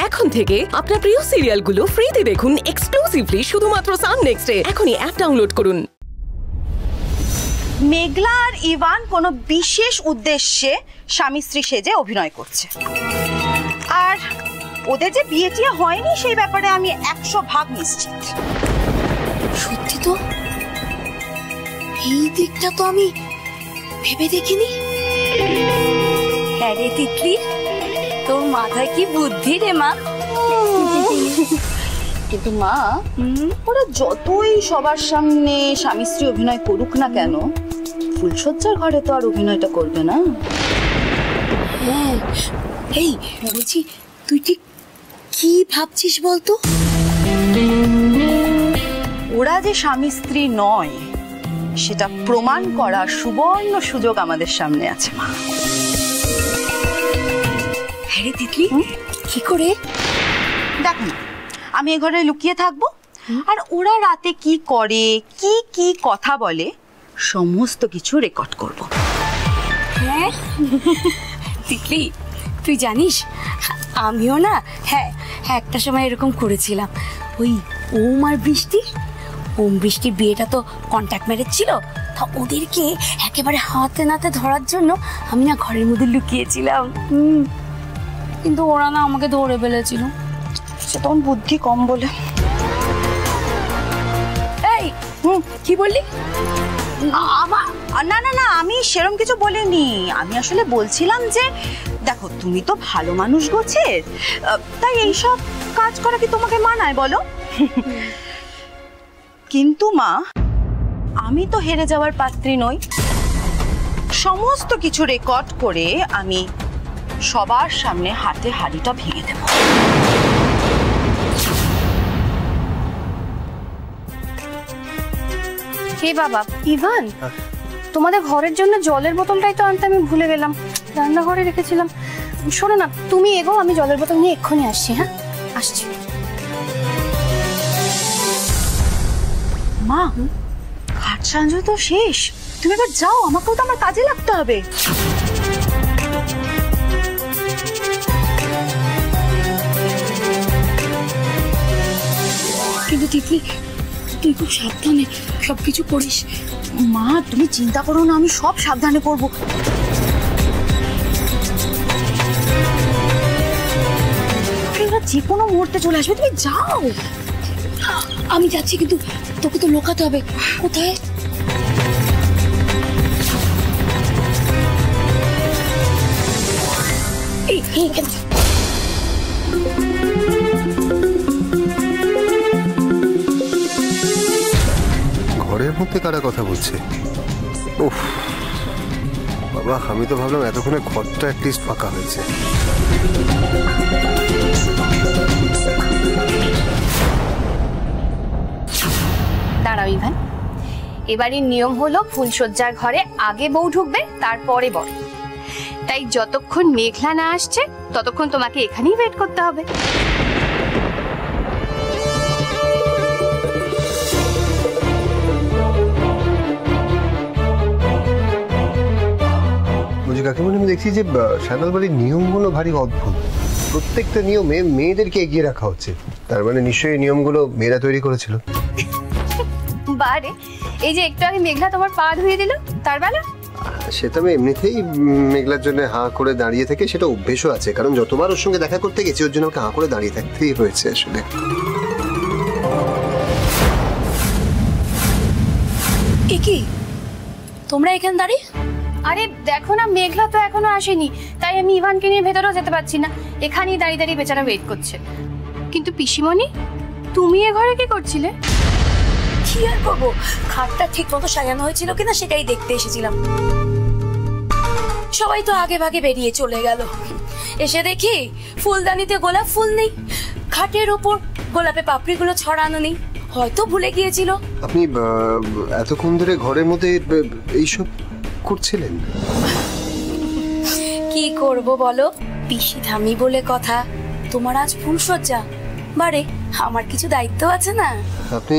এখন থেকে আপনার প্রিয় সিরিয়ালগুলো ফ্রিতে দেখুন এক্সক্লুসিভলি শুধুমাত্র সান নেক্সটে। এখনই অ্যাপ ডাউনলোড করুন। মেঘলা আর ইভান কোনো বিশেষ উদ্দেশ্যে স্বামী স্ত্রী সেজে অভিনয় করছে, আর ওদের যে বিয়ে টিয়ে হয়নি সেই ব্যাপারে আমি 100% নিশ্চিত। সত্যি তো, এই দিকটা তো আমি ভেবে দেখিনি। হ্যাঁ রে তিতলি, তোর মাথায় কি বুদ্ধি রে মা। কিন্তু মা, ওরা যতই সবার সামনে স্বামী স্ত্রী অভিনয় করুক না কেন, ফুলসজ্জার ঘরে তো আর অভিনয়টা করবে না। এই বলছি, তুই ঠিক কি ভাবছিস বলতো? ওরা যে স্বামী স্ত্রী নয় সেটা প্রমাণ করার সুবর্ণ সুযোগ আমাদের সামনে আছে মা। হ্যাঁ রে তিতলি, কি করে? দেখো না, আমি এ ঘরে লুকিয়ে থাকবো, আর ওরা রাতে কি করে, কি কি কথা বলে, সমস্ত কিছু রেকর্ড করব। হ্যাঁ তিতলি, তুই জানিস আমিও না একটা সময় এরকম করেছিলাম। ওই ওম আর বৃষ্টির বিয়েটা তো কন্ট্যাক্ট ম্যারেজ ছিল, তা ওদেরকে একেবারে হাতে নাতে ধরার জন্য আমি না ঘরের মধ্যে লুকিয়েছিলাম। কিন্তু ওরা না আমাকে ধরে ফেলেছিল। সে তখন বুদ্ধি কম বলে। এই কি বললি? না না না, আমি সেরকম কিছু বলিনি। আমি আসলে বলছিলাম যে দেখো, তুমি তো ভালো মানুষ গোছের, তাই এইসব কাজ করা কি তোমাকে মানায় বলো? কিন্তু মা, আমি তো হেরে যাওয়ার পাত্রী নই। সমস্ত কিছু রেকর্ড করে আমি সবার সামনে হাতে হাড়িটা ভেঙে দেব। হে বাবা, ইভান, তোমাদের ঘরের জন্য জলের বোতলটাই তো আনতে আমি ভুলে গেলাম, রান্নাঘরে রেখেছিলাম। শোনো না, তুমি এগো, আমি জলের বোতল নিয়ে এক্ষুনি আসছি। হ্যাঁ, আসছি। মা, ঘাট সাঁজো তো শেষ, তুমি এবার যাও, আমাকেও তো আমার কাজে লাগতে হবে। কিন্তু তিতলি, তুই খুব সাবধানে সবকিছু করিস। মা, তুমি চিন্তা করো না, আমি সব সাবধানে করবো। যে কোনো মুহূর্তে চলে আসবে, তুমি যাও। আমি যাচ্ছি, কিন্তু তোকে তো লুকাতে হবে। কোথায়? ঘরের মধ্যে কারা কথা বলছে? উফ বাবা, আমি তো ভাবলাম এতক্ষণে ঘরটা অ্যাটলিস্ট ফাঁকা হয়েছে। দাঁড়াও ইভান, এবারের নিয়ম হলো ফুলসজ্জার ঘরে আগে বউ ঢুকবে, তারপরে বর। তাই যতক্ষণ মেঘলা না আসছে ততক্ষণ তোমাকে এখানেই ওয়েট করতে হবে। কাকিমণি, আমি দেখছি যে সাঁতাল বাড়ির নিয়মগুলো ভারী অদ্ভুত। প্রত্যেকটা নিয়মে মেয়েদেরকে এগিয়ে রাখা হচ্ছে। তার মানে নিশ্চয়ই নিয়মগুলো মেয়েরা তৈরি করেছিল। বারে, এই যে একটু আগে মেঘলা তোমার পা ধুয়ে দিল, তার বেলা? সেটা আমি এমনিতেই মেঘলার জন্য হাঁ করে দাঁড়িয়ে থেকে, সেটা অভ্যেসও আছে, কারণ যতবার ওর সঙ্গে দেখা করতে গেছি ওর জন্য আমাকে হাঁ করে দাঁড়িয়ে থাকতেই হয়েছে আসলে। কি তোমরা এখানে দাঁড়িয়ে? আরে দেখো না, মেঘলা তো এখনো আসেনি, তাই আমি ইভানকে নিয়ে ভেতরেও যেতে পারছি না, এখানেই দাঁড়িয়ে দাঁড়িয়ে বেচারা ওয়েট করছে। কিন্তু পিসিমণি, তুমি এ ঘরে কি করছিলে? কি আর করবো, খাটটা ঠিক মতো সাজানো হয়েছিল কিনা সেটাই দেখতে এসেছিলাম। সবাই তো আগে ভাগে বেরিয়ে চলে গেল। এসে দেখি ফুলদানিতে গোলাপ ফুল নেই, খাটের ওপর গোলাপে পাপড়িগুলো ছড়ানো নেই, হয়তো ভুলে গিয়েছিল। আপনি এতক্ষণ ধরে ঘরের মধ্যে এইসব করছিলেন? কি করব বলো, পিসি ধামি বলে কথা। তোমার আজ ফুলসজ্জা, বারে আমার কিছু দায়িত্ব আছে না। আপনি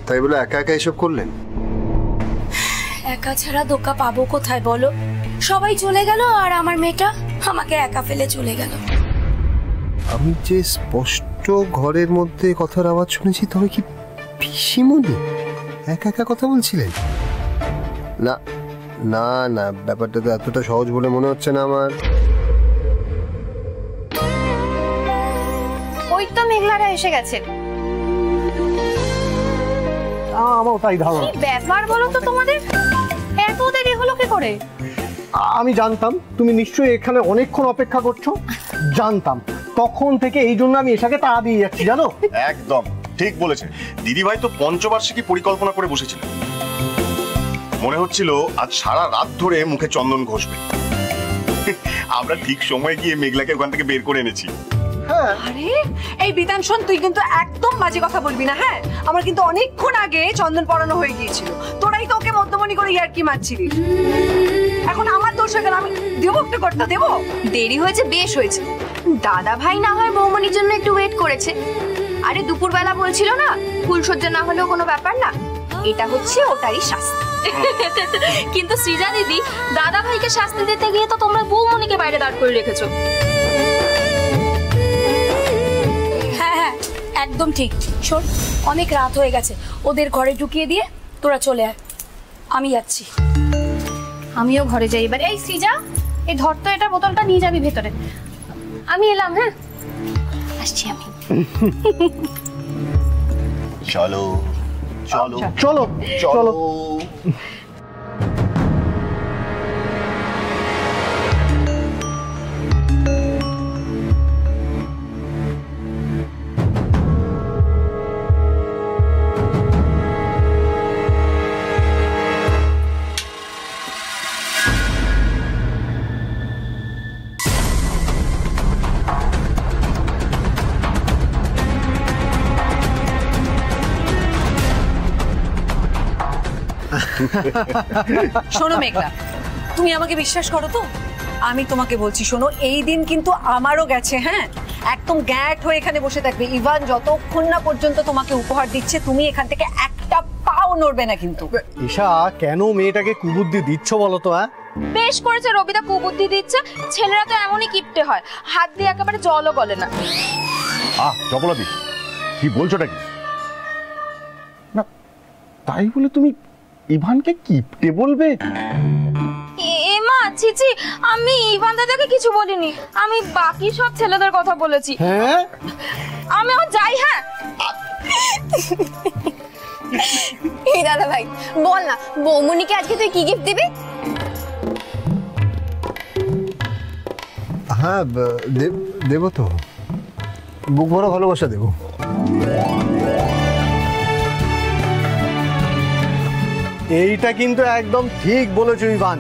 তাই বলে একা একা এসব করলেন? একা ছাড়া দোকা পাবো কোথায় বলো? সবাই চলে গেল আর আমার মেয়েটা আমাকে একা ফেলে চলে গেল। আমি যে স্পষ্ট ঘরের মধ্যে কথার আওয়াজ শুনেছি, তবে কি পিসিমণি একা একা কথা বলছিলেন? না না না, ব্যাপারটা তো এতটা সহজ বলে মনে হচ্ছে না আমার। ওই তো মেঘলারা এসে গেছে। আমার তাই ধারণা। কি ব্যাপার বলো তো তোমাদের, এত দেরি হলো কি করে? আমি জানতাম তুমি নিশ্চয়ই এখানে অনেকক্ষণ অপেক্ষা করছো, জানতাম তখন থেকে, এই জন্য আমি এটাকে তাড়া দিয়ে যাচ্ছি জানো। একদম ঠিক বলেছে দিদিভাই, তো পঞ্চবার্ষিকী পরিকল্পনা করে বসেছিল। মনে হচ্ছিল আজ সারা রাত ধরে মুখে চন্দন ঘষবে। আমরা ঠিক সময়ে গিয়ে মেঘলাকে ওখান থেকে বের করে এনেছি। আরে এই বিধান শোন, তুই কিন্তু একদম বাজে কথা বলবি না, হ্যাঁ? আমার কিন্তু অনেকক্ষণ আগে চন্দন পরানো হয়ে গিয়েছিল, তোরাই তো ওকে মধ্যমণি করে ইয়ার্কি মারছিলি। এখন আমার দোষ হয়ে গেল, আমি দেবো একটা কর্তা দেবো? দেরি হয়েছে বেশ হয়েছে, দাদা ভাই না হয় বৌমনির জন্য একটু ওয়েট করেছে। আরে দুপুরবেলা বলছিল না ফুলসজ্জা না হলেও কোনো ব্যাপার না, এটা হচ্ছে ওটারই শাস্তি। কিন্তু সৃজা দিদি, দাদা ভাইকে শাস্তি দিতে গিয়ে তো তোমরা বৌমনিকে বাইরে দাঁড় করে রেখেছো। হ্যাঁ হ্যাঁ একদম ঠিক। শোন, অনেক রাত হয়ে গেছে, ওদের ঘরে ঢুকিয়ে দিয়ে তোরা চলে আয়, আমি যাচ্ছি। আমিও ঘরে যাই এবার। এই সৃজা, এই ধর তো এটা, বোতলটা নিয়ে যাবি ভেতরে। আমি এলাম, হ্যাঁ আসছি আমি। চলো চলো চলো চলো। শোনো মেঘলা, তুমি আমাকে বিশ্বাস করো তো? আমি তোমাকে বলছি, শোনো, এই দিন কিন্তু আমারও গেছে, হ্যাঁ? একদম গ্যাট হয়ে এখানে বসে থাকবে। ইভান যতক্ষণ না পর্যন্ত তোমাকে উপহার দিচ্ছে, তুমি এখান থেকে একটা পাও নড়বে না কিন্তু। ঈশা, কেন মেয়েটাকে কুবুদ্ধি দিচ্ছ বলো তো? হ্যাঁ বেশ করেছে রবিদা কুবুদ্ধি দিচ্ছে, ছেলেরা তো এমনই কিপটে হয়, হাত দিয়ে একেবারে জলও গলে না। চপলাদি, কি বলছোটা কি? না তাই বলে তুমি ইভানকে কিপটে বলবে? এ মা, চিচি, আমি ইভান দাদাকে কিছু বলিনি, আমি বাকি সব ছেলেদের কথা বলেছি। হ্যাঁ আমি যাই। হ্যাঁ এই দাদা ভাই বল না, বৌমনিকে আজকে তুই কি গিফট দিবি? হ্যাঁ দেবো তো, বুক ভরা ভালোবাসা দেবো। এইটা কিন্তু একদম ঠিক বলেছো ইভান।